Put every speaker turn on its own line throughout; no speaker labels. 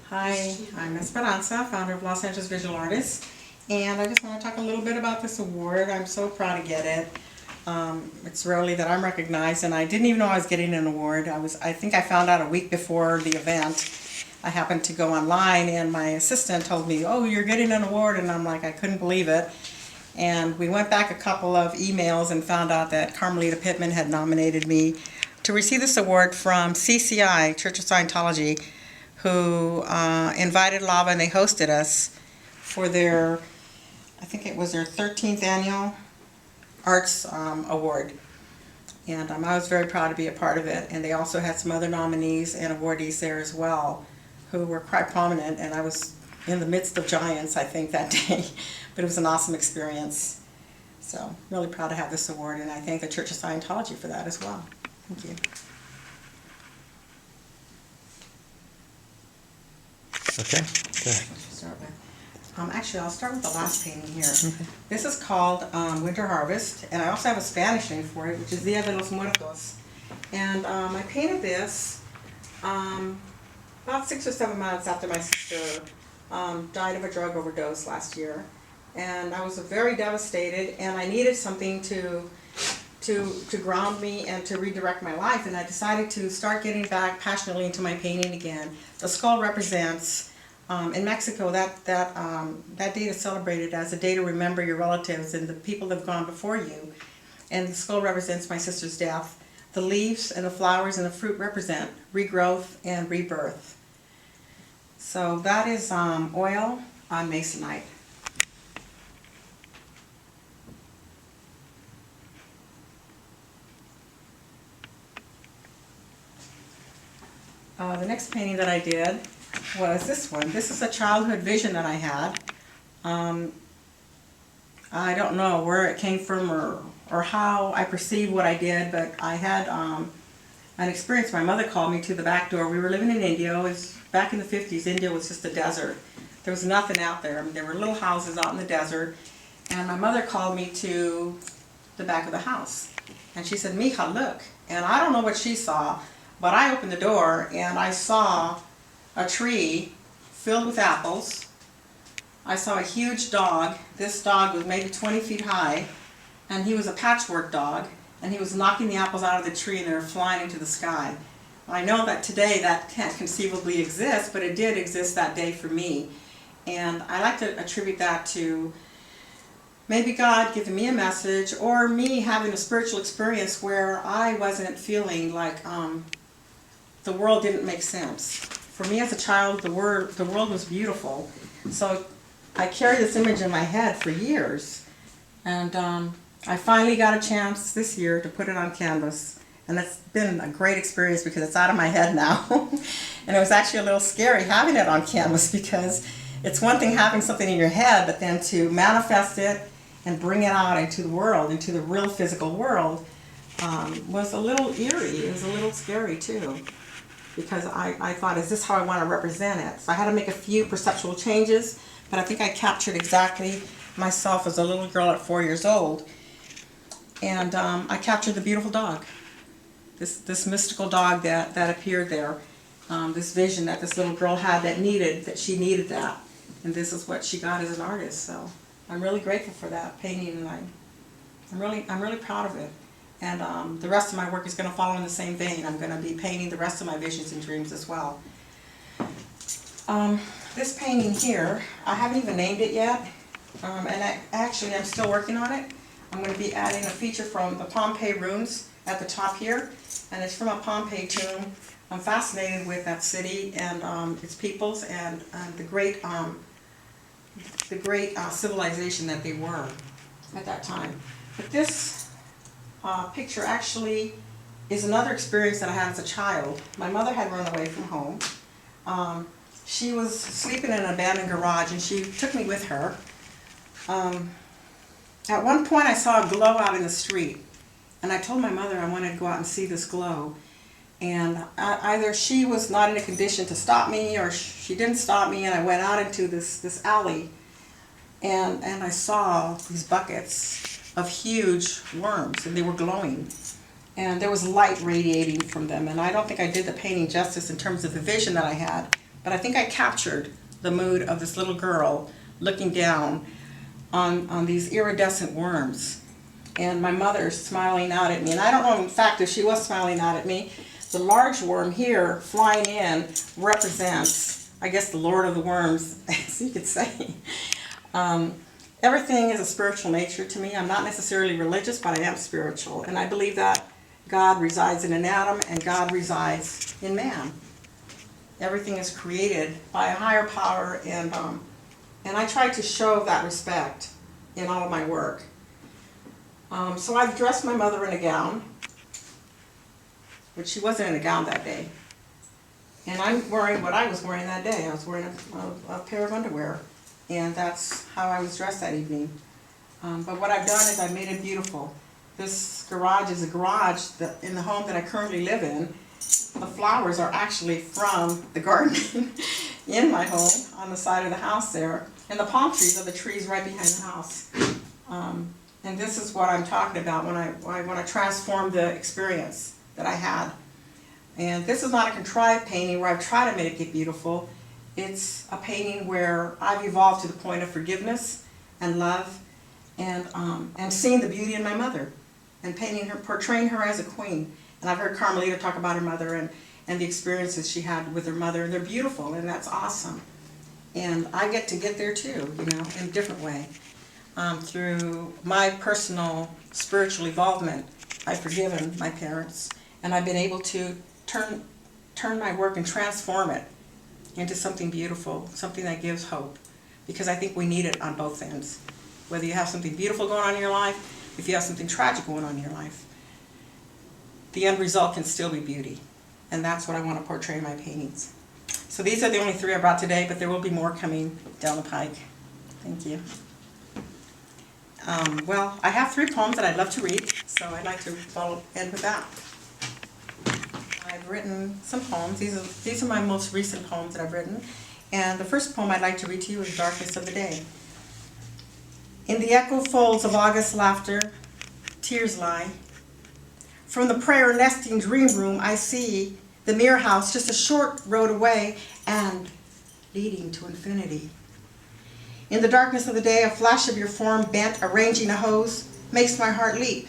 Hi, I'm Esperanza, founder of Los Angeles Visual Artists, and I just want to talk a little bit about this award. I'm so proud to get it. It's rarely that I'm recognized, and I didn't even know I was getting an award. I think I found out a week before the event. I happened to go online, and my assistant told me, "Oh, you're getting an award," and I'm like, I couldn't believe it. And we went back a couple of emails and found out that Carmelita Pittman had nominated me to receive this award from CCI, Church of Scientology, who invited Lava, and they hosted us for their, I think it was their 13th annual Arts Award. And I was very proud to be a part of it. And they also had some other nominees and awardees there as well, who were quite prominent. And I was in the midst of giants, I think, that day. But it was an awesome experience. So, really proud to have this award, and I thank the Church of Scientology for that as well. Thank you.
Okay, go ahead.
Start with. Actually, I'll start with the last painting here. Okay. This is called Winter Harvest, and I also have a Spanish name for it, which is Dia de los Muertos. And I painted this about 6 or 7 months after my sister died of a drug overdose last year. And I was very devastated, and I needed something to ground me and to redirect my life, and I decided to start getting back passionately into my painting again. The skull represents, in Mexico, that date is celebrated as a day to remember your relatives and the people that have gone before you. And the skull represents my sister's death. The leaves and the flowers and the fruit represent regrowth and rebirth. So that is oil on masonite. The next painting that I did was this one. This is a childhood vision that I had. I don't know where it came from or how I perceived what I did, but I had an experience. My mother called me to the back door. We were living in India. It was back in the 50s. India was just a desert. There was nothing out there. I mean, there were little houses out in the desert, and my mother called me to the back of the house. And she said, "Mija, look." And I don't know what she saw, but I opened the door and I saw a tree filled with apples. I saw a huge dog. This dog was maybe 20 feet high, and he was a patchwork dog, and he was knocking the apples out of the tree and they were flying into the sky. I know that today that can't conceivably exist, but it did exist that day for me. And I like to attribute that to maybe God giving me a message, or me having a spiritual experience where I wasn't feeling like the world didn't make sense. For me as a child, the world was beautiful. So I carried this image in my head for years. And I finally got a chance this year to put it on canvas. And it's been a great experience because it's out of my head now. And it was actually a little scary having it on canvas, because it's one thing having something in your head, but then to manifest it and bring it out into the world, into the real physical world, was a little eerie. It was a little scary too, because I thought, is this how I want to represent it? So I had to make a few perceptual changes, but I think I captured exactly myself as a little girl at 4 years old. And I captured the beautiful dog, this mystical dog that appeared there, this vision that this little girl had that she needed that. And this is what she got as an artist. So I'm really grateful for that painting, and I'm really proud of it. And the rest of my work is going to follow in the same vein. I'm going to be painting the rest of my visions and dreams as well. This painting here, I haven't even named it yet, and actually I'm still working on it. I'm going to be adding a feature from the Pompeii ruins at the top here, and it's from a Pompeii tomb. I'm fascinated with that city and its peoples and the great civilization that they were at that time. But this picture actually is another experience that I had as a child. My mother had run away from home. She was sleeping in an abandoned garage, and she took me with her. At one point I saw a glow out in the street, and I told my mother I wanted to go out and see this glow. And either she was not in a condition to stop me, or she didn't stop me, and I went out into this alley, and I saw these buckets of huge worms, and they were glowing. And there was light radiating from them, and I don't think I did the painting justice in terms of the vision that I had, but I think I captured the mood of this little girl looking down on these iridescent worms. And my mother smiling out at me. And I don't know, in fact, if she was smiling out at me. The large worm here flying in represents, I guess, the Lord of the Worms, as you could say. Everything is a spiritual nature to me. I'm not necessarily religious, but I am spiritual. And I believe that God resides in an atom and God resides in man. Everything is created by a higher power, and I try to show that respect in all of my work. So I've dressed my mother in a gown, but she wasn't in a gown that day. And I'm wearing what I was wearing that day. I was wearing a pair of underwear, and that's how I was dressed that evening. But what I've done is I've made it beautiful. This garage is a garage in the home that I currently live in. The flowers are actually from the garden in my home on the side of the house there. And the palm trees are the trees right behind the house. And this is what I'm talking about when I want to transform the experience that I had. And this is not a contrived painting where I've tried to make it beautiful. It's a painting where I've evolved to the point of forgiveness and love, and seeing the beauty in my mother and painting her, portraying her as a queen. And I've heard Carmelita talk about her mother and the experiences she had with her mother, and they're beautiful, and that's awesome. And I get to get there too, you know, in a different way. Through my personal spiritual involvement, I've forgiven my parents, and I've been able to turn my work and transform it into something beautiful, something that gives hope, because I think we need it on both ends. Whether you have something beautiful going on in your life, if you have something tragic going on in your life, the end result can still be beauty, and that's what I want to portray in my paintings. So these are the only 3 I brought today, but there will be more coming down the pike. Thank you. Well, I have 3 poems that I'd love to read, so I'd like to end with that. I've written some poems. These are my most recent poems that I've written. And the first poem I'd like to read to you is Darkness of the Day. In the echo folds of August laughter, tears lie. From the prayer nesting dream room, I see the mirror house just a short road away and leading to infinity. In the darkness of the day, a flash of your form bent, arranging a hose, makes my heart leap.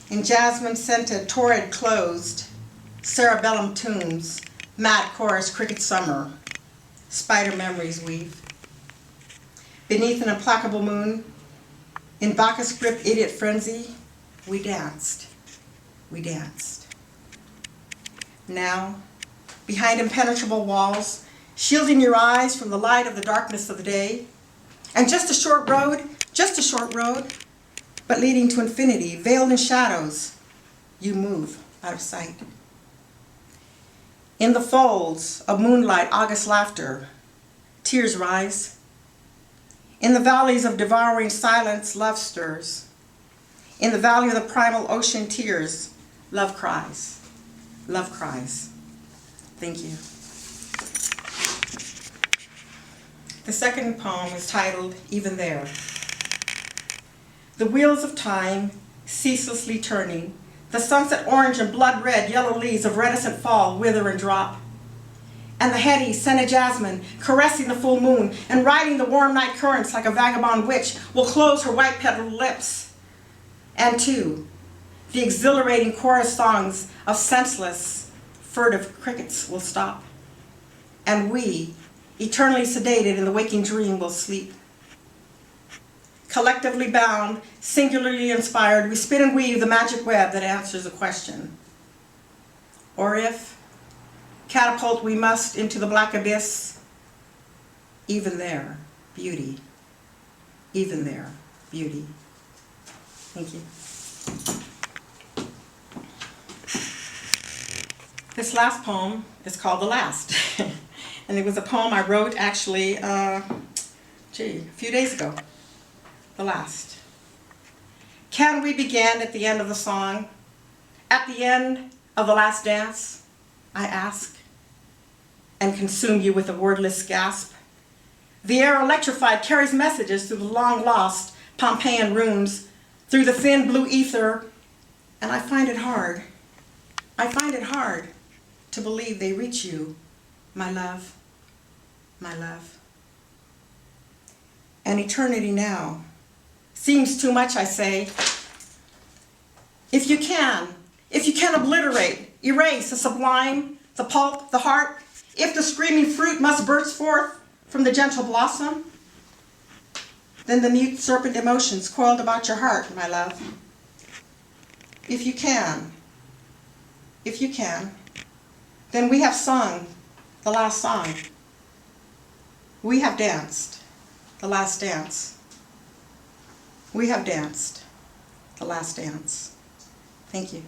In jasmine-scented, torrid closed, cerebellum tunes, mad chorus, cricket summer, spider memories weave. Beneath an implacable moon, in Bacchus-gripped idiot frenzy, we danced. We danced. Now, behind impenetrable walls, shielding your eyes from the light of the darkness of the day, and just a short road, but leading to infinity, veiled in shadows, you move out of sight. In the folds of moonlight, August laughter, tears rise. In the valleys of devouring silence, love stirs. In the valley of the primal ocean, tears, love cries. Love cries. Thank you. The second poem is titled, Even There. The wheels of time, ceaselessly turning, the sunset orange and blood red, yellow leaves of reticent fall wither and drop. And the heady scented jasmine, caressing the full moon and riding the warm night currents like a vagabond witch, will close her white petaled lips. And too, the exhilarating chorus songs of senseless, furtive crickets will stop. And we, eternally sedated in the waking dream, will sleep. Collectively bound, singularly inspired, we spin and weave the magic web that answers a question. Or if catapult we must into the black abyss, even there, beauty. Even there, beauty. Thank you. This last poem is called The Last. And it was a poem I wrote actually, a few days ago. The Last. Can we begin at the end of the song? At the end of the last dance, I ask, and consume you with a wordless gasp. The air electrified carries messages through the long-lost Pompeian runes, through the thin blue ether, and I find it hard to believe they reach you, my love, my love. And eternity now seems too much, I say. If you can obliterate, erase the sublime, the pulp, the heart, if the screaming fruit must burst forth from the gentle blossom, then the mute serpent emotions coiled about your heart, my love. If you can, then we have sung the last song. We have danced the last dance. We have danced the last dance. Thank you.